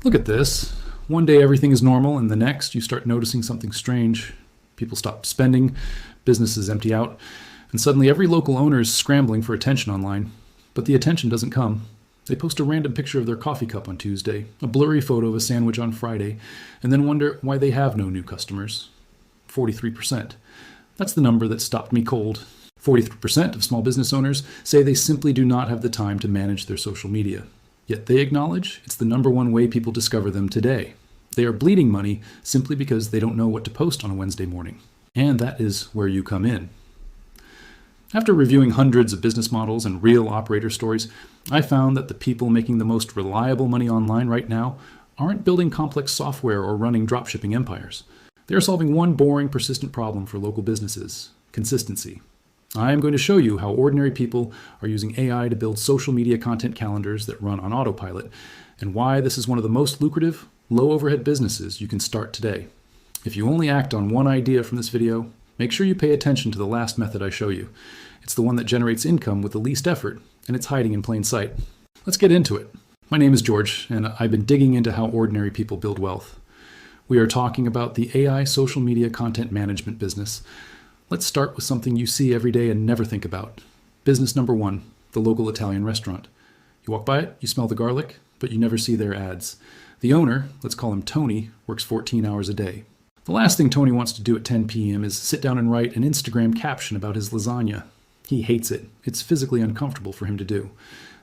Look at this. One day everything is normal, and the next you start noticing something strange. People stop spending, businesses empty out, and suddenly every local owner is scrambling for attention online. But the attention doesn't come. They post a random picture of their coffee cup on Tuesday, a blurry photo of a sandwich on Friday, and then wonder why they have no new customers. 43%. That's the number that stopped me cold. 43% of small business owners say they simply do not have the time to manage their social media. Yet they acknowledge it's the number one way people discover them today. They are bleeding money simply because they don't know what to post on a Wednesday morning. And that is where you come in. After reviewing hundreds of business models and real operator stories, I found that the people making the most reliable money online right now aren't building complex software or running dropshipping empires. They are solving one boring, persistent problem for local businesses: consistency. I am going to show you how ordinary people are using AI to build social media content calendars that run on autopilot, and why this is one of the most lucrative, low-overhead businesses you can start today. If you only act on one idea from this video, make sure you pay attention to the last method I show you. It's the one that generates income with the least effort, and it's hiding in plain sight. Let's get into it. My name is George, and I've been digging into how ordinary people build wealth. We are talking about the AI social media content management business. Let's start with something you see every day and never think about. Business number one, the local Italian restaurant. You walk by it, you smell the garlic, but you never see their ads. The owner, let's call him Tony, works 14 hours a day. The last thing Tony wants to do at 10 p.m. is sit down and write an Instagram caption about his lasagna. He hates it. It's physically uncomfortable for him to do.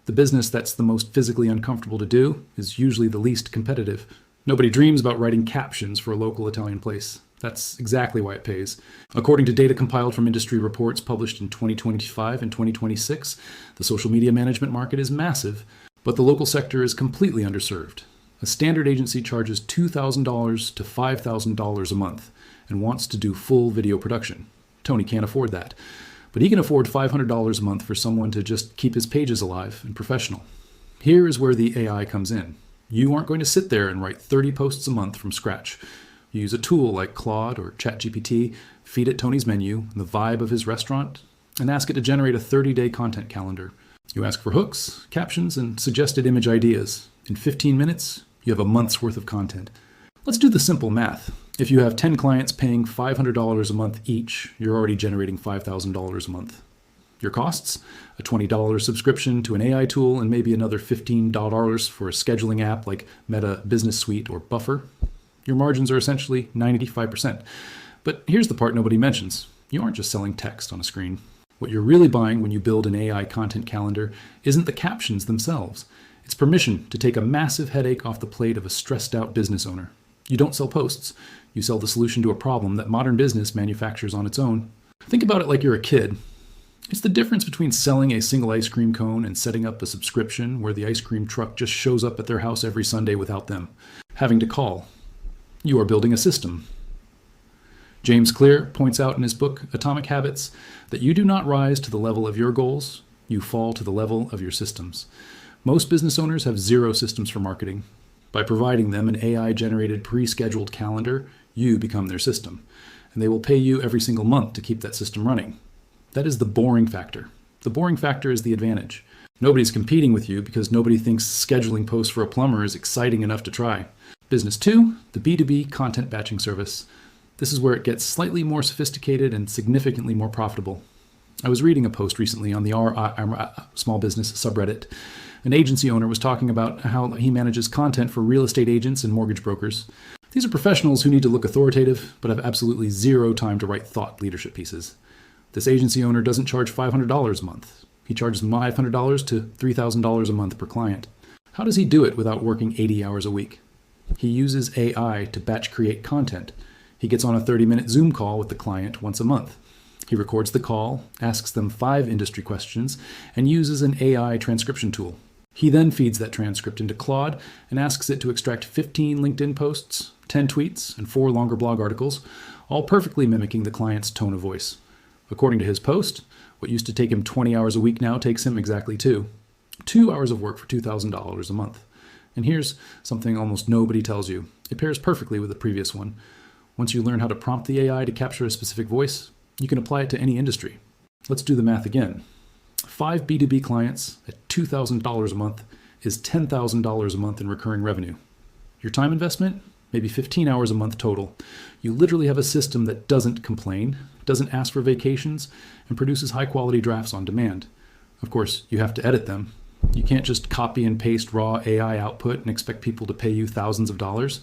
The business that's the most physically uncomfortable to do is usually the least competitive. Nobody dreams about writing captions for a local Italian place. That's exactly why it pays. According to data compiled from industry reports published in 2025 and 2026, the social media management market is massive, but the local sector is completely underserved. A standard agency charges $2,000 to $5,000 a month and wants to do full video production. Tony can't afford that, but he can afford $500 a month for someone to just keep his pages alive and professional. Here is where the AI comes in. You aren't going to sit there and write 30 posts a month from scratch. You use a tool like Claude or ChatGPT, feed it Tony's menu, the vibe of his restaurant, and ask it to generate a 30-day content calendar. You ask for hooks, captions, and suggested image ideas. In 15 minutes, you have a month's worth of content. Let's do the simple math. If you have 10 clients paying $500 a month each, you're already generating $5,000 a month. Your costs? A $20 subscription to an AI tool and maybe another $15 for a scheduling app like Meta Business Suite or Buffer. Your margins are essentially 95%. But here's the part nobody mentions. You aren't just selling text on a screen. What you're really buying when you build an AI content calendar isn't the captions themselves. It's permission to take a massive headache off the plate of a stressed out business owner. You don't sell posts. You sell the solution to a problem that modern business manufactures on its own. Think about it like you're a kid. It's the difference between selling a single ice cream cone and setting up a subscription where the ice cream truck just shows up at their house every Sunday without them having to call. You are building a system. James Clear points out in his book, Atomic Habits, that you do not rise to the level of your goals, you fall to the level of your systems. Most business owners have zero systems for marketing. By providing them an AI-generated pre-scheduled calendar, you become their system, and they will pay you every single month to keep that system running. That is the boring factor. The boring factor is the advantage. Nobody's competing with you because nobody thinks scheduling posts for a plumber is exciting enough to try. Business 2, the B2B Content Batching service. This is where it gets slightly more sophisticated and significantly more profitable. I was reading a post recently on the small business subreddit. An agency owner was talking about how he manages content for real estate agents and mortgage brokers. These are professionals who need to look authoritative, but have absolutely zero time to write thought leadership pieces. This agency owner doesn't charge $500 a month. He charges $500 to $3,000 a month per client. How does he do it without working 80 hours a week? He uses AI to batch create content. He gets on a 30-minute Zoom call with the client once a month. He records the call, asks them 5 industry questions, and uses an AI transcription tool. He then feeds that transcript into Claude and asks it to extract 15 LinkedIn posts, 10 tweets, and 4 longer blog articles, all perfectly mimicking the client's tone of voice. According to his post, what used to take him 20 hours a week now takes him exactly 2. 2 hours of work for $2,000 a month. And here's something almost nobody tells you. It pairs perfectly with the previous one. Once you learn how to prompt the AI to capture a specific voice, you can apply it to any industry. Let's do the math again. 5 B2B clients at $2,000 a month is $10,000 a month in recurring revenue. Your time investment? Maybe 15 hours a month total. You literally have a system that doesn't complain, doesn't ask for vacations, and produces high-quality drafts on demand. Of course, you have to edit them. You can't just copy and paste raw AI output and expect people to pay you thousands of dollars.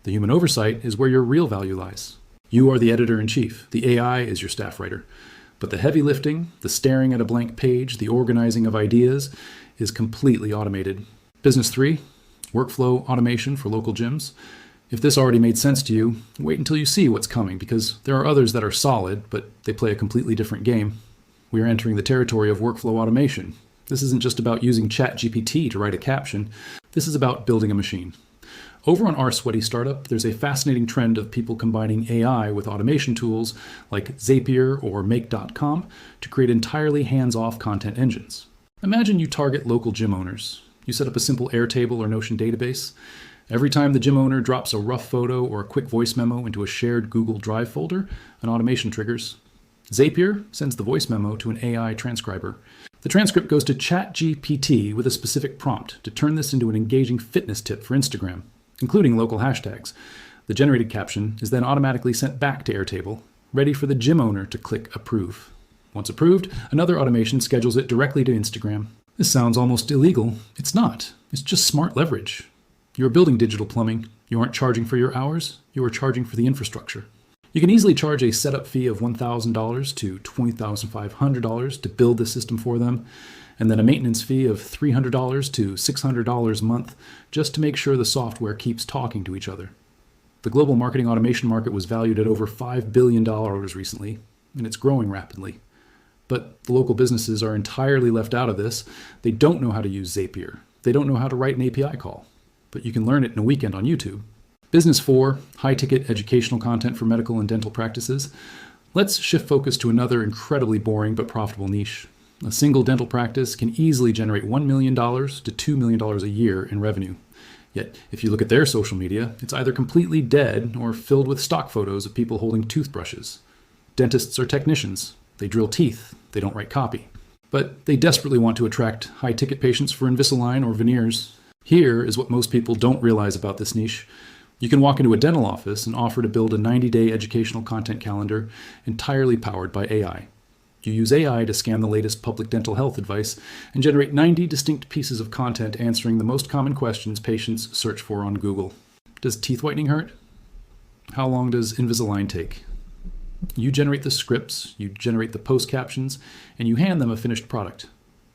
The human oversight is where your real value lies. You are the editor-in-chief. The AI is your staff writer. But the heavy lifting, the staring at a blank page, the organizing of ideas is completely automated. Business 3, workflow automation for local gyms. If this already made sense to you, wait until you see what's coming, because there are others that are solid, but they play a completely different game. We are entering the territory of workflow automation. This isn't just about using ChatGPT to write a caption. This is about building a machine. Over on our Sweaty Startup, there's a fascinating trend of people combining AI with automation tools like Zapier or Make.com to create entirely hands-off content engines. Imagine you target local gym owners. You set up a simple Airtable or Notion database. Every time the gym owner drops a rough photo or a quick voice memo into a shared Google Drive folder, an automation triggers. Zapier sends the voice memo to an AI transcriber. The transcript goes to ChatGPT with a specific prompt to turn this into an engaging fitness tip for Instagram, including local hashtags. The generated caption is then automatically sent back to Airtable, ready for the gym owner to click approve. Once approved, another automation schedules it directly to Instagram. This sounds almost illegal. It's not. It's just smart leverage. You're building digital plumbing. You aren't charging for your hours. You are charging for the infrastructure. You can easily charge a setup fee of $1,000 to $20,500 to build the system for them, and then a maintenance fee of $300 to $600 a month just to make sure the software keeps talking to each other. The global marketing automation market was valued at over $5 billion recently, and it's growing rapidly. But the local businesses are entirely left out of this. They don't know how to use Zapier. They don't know how to write an API call. But you can learn it in a weekend on YouTube. Business 4, high-ticket educational content for medical and dental practices. Let's shift focus to another incredibly boring but profitable niche. A single dental practice can easily generate $1 million to $2 million a year in revenue. Yet, if you look at their social media, it's either completely dead or filled with stock photos of people holding toothbrushes. Dentists are technicians. They drill teeth. They don't write copy. But they desperately want to attract high-ticket patients for Invisalign or veneers. Here is what most people don't realize about this niche. You can walk into a dental office and offer to build a 90-day educational content calendar entirely powered by AI. You use AI to scan the latest public dental health advice and generate 90 distinct pieces of content answering the most common questions patients search for on Google. Does teeth whitening hurt? How long does Invisalign take? You generate the scripts, you generate the post captions, and you hand them a finished product.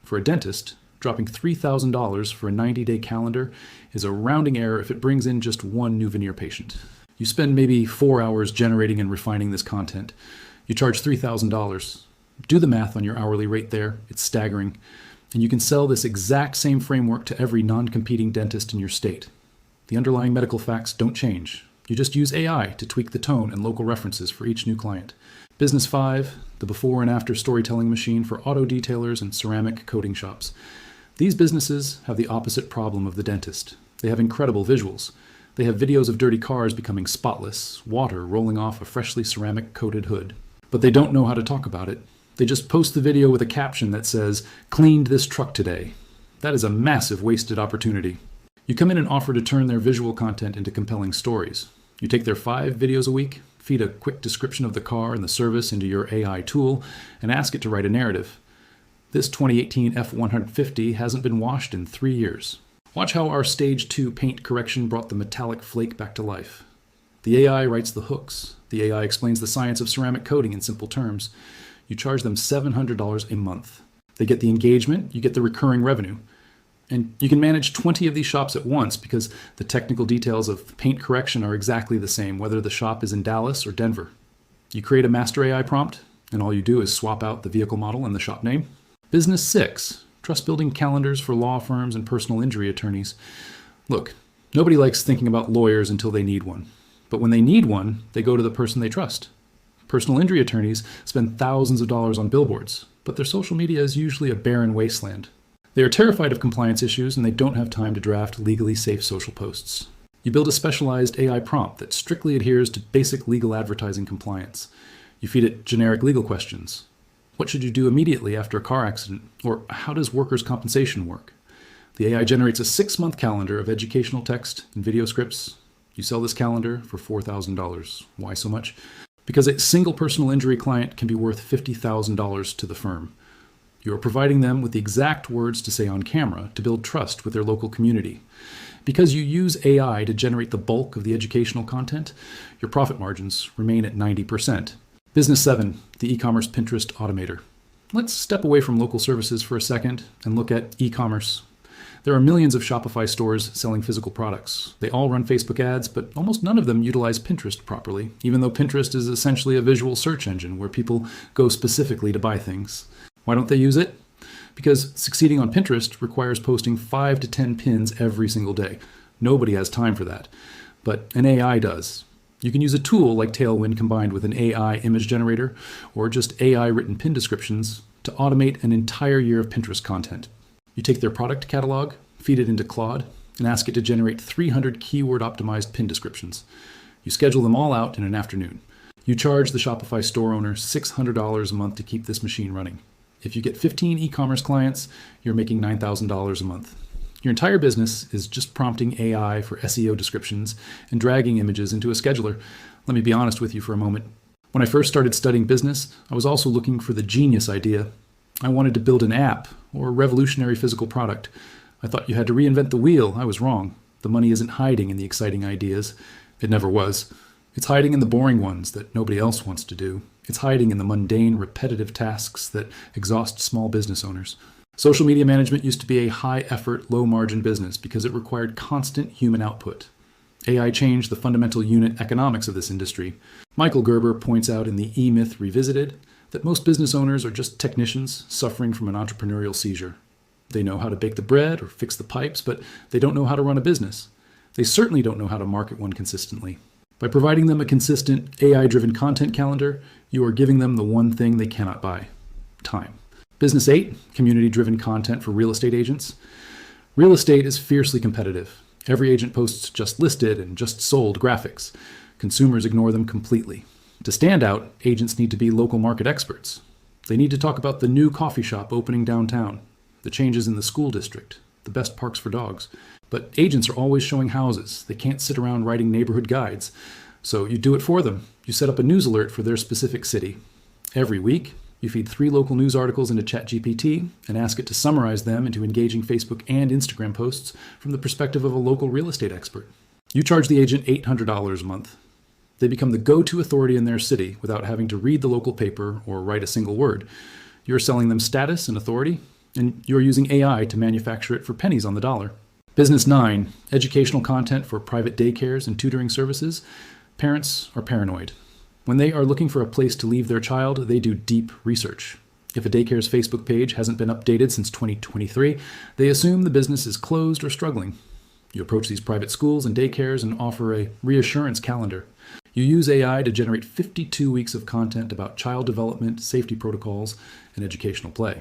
For a dentist, dropping $3,000 for a 90-day calendar is a rounding error if it brings in just one new veneer patient. You spend maybe 4 hours generating and refining this content. You charge $3,000. Do the math on your hourly rate there. It's staggering. And you can sell this exact same framework to every non-competing dentist in your state. The underlying medical facts don't change. You just use AI to tweak the tone and local references for each new client. Business 5, the before and after storytelling machine for auto detailers and ceramic coating shops. These businesses have the opposite problem of the dentist. They have incredible visuals. They have videos of dirty cars becoming spotless, water rolling off a freshly ceramic-coated hood. But they don't know how to talk about it. They just post the video with a caption that says, "Cleaned this truck today." That is a massive wasted opportunity. You come in and offer to turn their visual content into compelling stories. You take their 5 videos a week, feed a quick description of the car and the service into your AI tool, and ask it to write a narrative. This 2018 F-150 hasn't been washed in 3 years. Watch how our Stage 2 paint correction brought the metallic flake back to life. The AI writes the hooks. The AI explains the science of ceramic coating in simple terms. You charge them $700 a month. They get the engagement, you get the recurring revenue. And you can manage 20 of these shops at once because the technical details of paint correction are exactly the same, whether the shop is in Dallas or Denver. You create a master AI prompt, and all you do is swap out the vehicle model and the shop name. Business 6, trust building calendars for law firms and personal injury attorneys. Look, nobody likes thinking about lawyers until they need one. But when they need one, they go to the person they trust. Personal injury attorneys spend thousands of dollars on billboards, but their social media is usually a barren wasteland. They are terrified of compliance issues and they don't have time to draft legally safe social posts. You build a specialized AI prompt that strictly adheres to basic legal advertising compliance. You feed it generic legal questions. What should you do immediately after a car accident? Or how does workers' compensation work? The AI generates a 6-month calendar of educational text and video scripts. You sell this calendar for $4,000. Why so much? Because a single personal injury client can be worth $50,000 to the firm. You are providing them with the exact words to say on camera to build trust with their local community. Because you use AI to generate the bulk of the educational content, your profit margins remain at 90%. Business 7, the e-commerce Pinterest automator. Let's step away from local services for a second and look at e-commerce. There are millions of Shopify stores selling physical products. They all run Facebook ads, but almost none of them utilize Pinterest properly, even though Pinterest is essentially a visual search engine where people go specifically to buy things. Why don't they use it? Because succeeding on Pinterest requires posting 5 to 10 pins every single day. Nobody has time for that, but an AI does. You can use a tool like Tailwind combined with an AI image generator or just AI written pin descriptions to automate an entire year of Pinterest content. You take their product catalog, feed it into Claude, and ask it to generate 300 keyword optimized pin descriptions. You schedule them all out in an afternoon. You charge the Shopify store owner $600 a month to keep this machine running. If you get 15 e-commerce clients, you're making $9,000 a month. Your entire business is just prompting AI for SEO descriptions and dragging images into a scheduler. Let me be honest with you for a moment. When I first started studying business, I was also looking for the genius idea. I wanted to build an app or a revolutionary physical product. I thought you had to reinvent the wheel. I was wrong. The money isn't hiding in the exciting ideas. It never was. It's hiding in the boring ones that nobody else wants to do. It's hiding in the mundane, repetitive tasks that exhaust small business owners. Social media management used to be a high-effort, low-margin business because it required constant human output. AI changed the fundamental unit economics of this industry. Michael Gerber points out in the E-Myth Revisited that most business owners are just technicians suffering from an entrepreneurial seizure. They know how to bake the bread or fix the pipes, but they don't know how to run a business. They certainly don't know how to market one consistently. By providing them a consistent AI-driven content calendar, you are giving them the one thing they cannot buy: time. Business 8, community-driven content for real estate agents. Real estate is fiercely competitive. Every agent posts just listed and just sold graphics. Consumers ignore them completely. To stand out, agents need to be local market experts. They need to talk about the new coffee shop opening downtown, the changes in the school district, the best parks for dogs. But agents are always showing houses. They can't sit around writing neighborhood guides. So you do it for them. You set up a news alert for their specific city. Every week, you feed 3 local news articles into ChatGPT and ask it to summarize them into engaging Facebook and Instagram posts from the perspective of a local real estate expert. You charge the agent $800 a month. They become the go-to authority in their city without having to read the local paper or write a single word. You're selling them status and authority, and you're using AI to manufacture it for pennies on the dollar. Business 9, educational content for private daycares and tutoring services. Parents are paranoid. When they are looking for a place to leave their child, they do deep research. If a daycare's Facebook page hasn't been updated since 2023, they assume the business is closed or struggling. You approach these private schools and daycares and offer a reassurance calendar. You use AI to generate 52 weeks of content about child development, safety protocols, and educational play.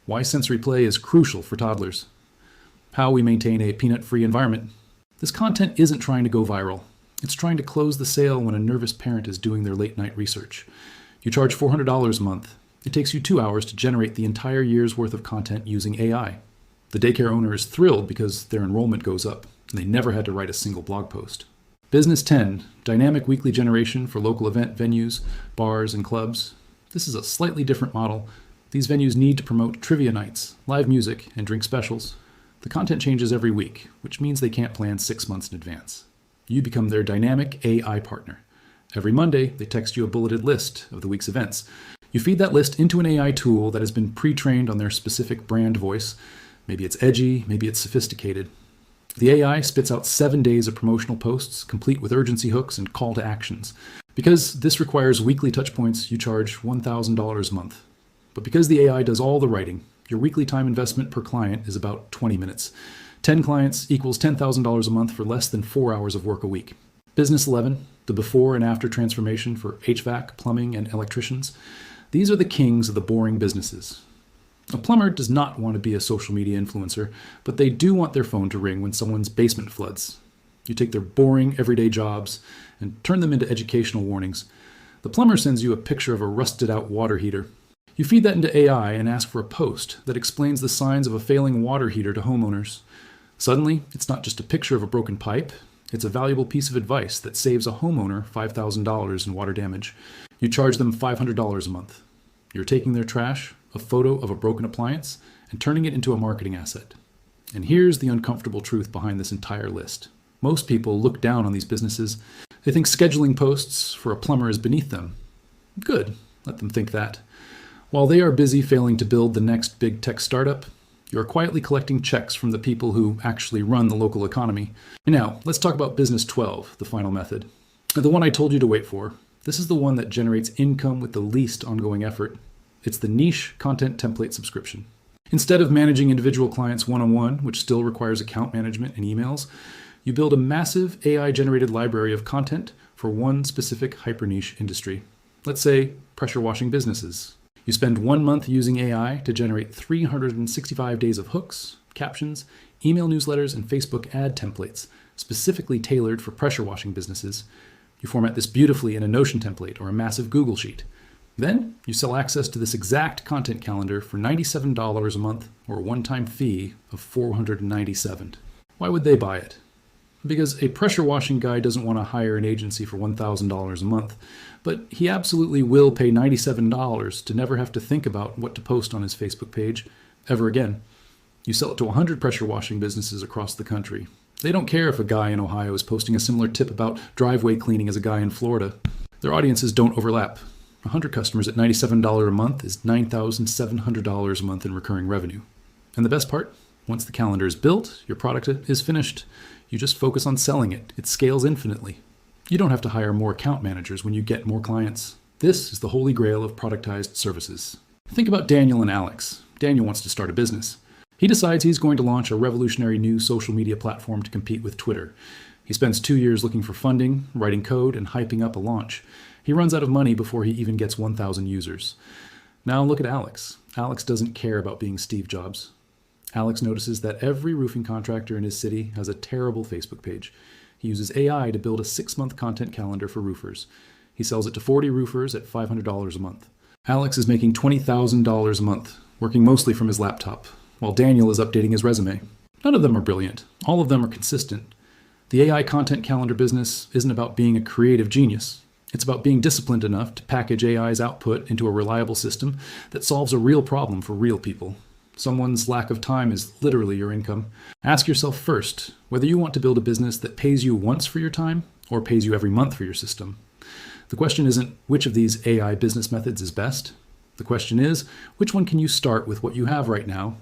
Why sensory play is crucial for toddlers. How we maintain a peanut-free environment. This content isn't trying to go viral. It's trying to close the sale when a nervous parent is doing their late-night research. You charge $400 a month. It takes you 2 hours to generate the entire year's worth of content using AI. The daycare owner is thrilled because their enrollment goes up, and they never had to write a single blog post. Business 10, dynamic weekly generation for local event venues, bars, and clubs. This is a slightly different model. These venues need to promote trivia nights, live music, and drink specials. The content changes every week, which means they can't plan 6 months in advance. You become their dynamic AI partner. Every Monday, they text you a bulleted list of the week's events. You feed that list into an AI tool that has been pre-trained on their specific brand voice. Maybe it's edgy, maybe it's sophisticated. The AI spits out 7 days of promotional posts, complete with urgency hooks and call to actions. Because this requires weekly touchpoints, you charge $1,000 a month. But because the AI does all the writing, your weekly time investment per client is about 20 minutes. 10 clients equals $10,000 a month for less than 4 hours of work a week. Business 11, the before and after transformation for HVAC, plumbing, and electricians. These are the kings of the boring businesses. A plumber does not want to be a social media influencer, but they do want their phone to ring when someone's basement floods. You take their boring, everyday jobs and turn them into educational warnings. The plumber sends you a picture of a rusted-out water heater. You feed that into AI and ask for a post that explains the signs of a failing water heater to homeowners. Suddenly, it's not just a picture of a broken pipe, it's a valuable piece of advice that saves a homeowner $5,000 in water damage. You charge them $500 a month. You're taking their trash, a photo of a broken appliance, and turning it into a marketing asset. And here's the uncomfortable truth behind this entire list. Most people look down on these businesses. They think scheduling posts for a plumber is beneath them. Good, let them think that. While they are busy failing to build the next big tech startup, you are quietly collecting checks from the people who actually run the local economy. Now, let's talk about Business 12, the final method. The one I told you to wait for. This is the one that generates income with the least ongoing effort. It's the niche content template subscription. Instead of managing individual clients one-on-one, which still requires account management and emails, you build a massive AI-generated library of content for one specific hyper-niche industry. Let's say pressure washing businesses. You spend 1 month using AI to generate 365 days of hooks, captions, email newsletters, and Facebook ad templates, specifically tailored for pressure washing businesses. You format this beautifully in a Notion template or a massive Google Sheet. Then you sell access to this exact content calendar for $97 a month or a one-time fee of $497. Why would they buy it? Because a pressure washing guy doesn't want to hire an agency for $1,000 a month, but he absolutely will pay $97 to never have to think about what to post on his Facebook page ever again. You sell it to 100 pressure washing businesses across the country. They don't care if a guy in Ohio is posting a similar tip about driveway cleaning as a guy in Florida. Their audiences don't overlap. 100 customers at $97 a month is $9,700 a month in recurring revenue. And the best part? Once the calendar is built, your product is finished. You just focus on selling it. It scales infinitely. You don't have to hire more account managers when you get more clients. This is the holy grail of productized services. Think about Daniel and Alex. Daniel wants to start a business. He decides he's going to launch a revolutionary new social media platform to compete with Twitter. He spends 2 years looking for funding, writing code, and hyping up a launch. He runs out of money before he even gets 1,000 users. Now look at Alex. Alex doesn't care about being Steve Jobs. Alex notices that every roofing contractor in his city has a terrible Facebook page. He uses AI to build a 6-month content calendar for roofers. He sells it to 40 roofers at $500 a month. Alex is making $20,000 a month, working mostly from his laptop, while Daniel is updating his resume. None of them are brilliant. All of them are consistent. The AI content calendar business isn't about being a creative genius. It's about being disciplined enough to package AI's output into a reliable system that solves a real problem for real people. Someone's lack of time is literally your income. Ask yourself first whether you want to build a business that pays you once for your time or pays you every month for your system. The question isn't which of these AI business methods is best. The question is, which one can you start with what you have right now?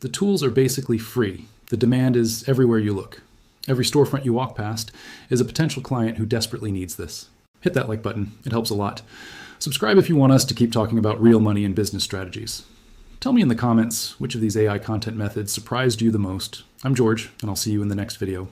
The tools are basically free. The demand is everywhere you look. Every storefront you walk past is a potential client who desperately needs this. Hit that like button. It helps a lot. Subscribe if you want us to keep talking about real money and business strategies. Tell me in the comments which of these AI content methods surprised you the most. I'm George, and I'll see you in the next video.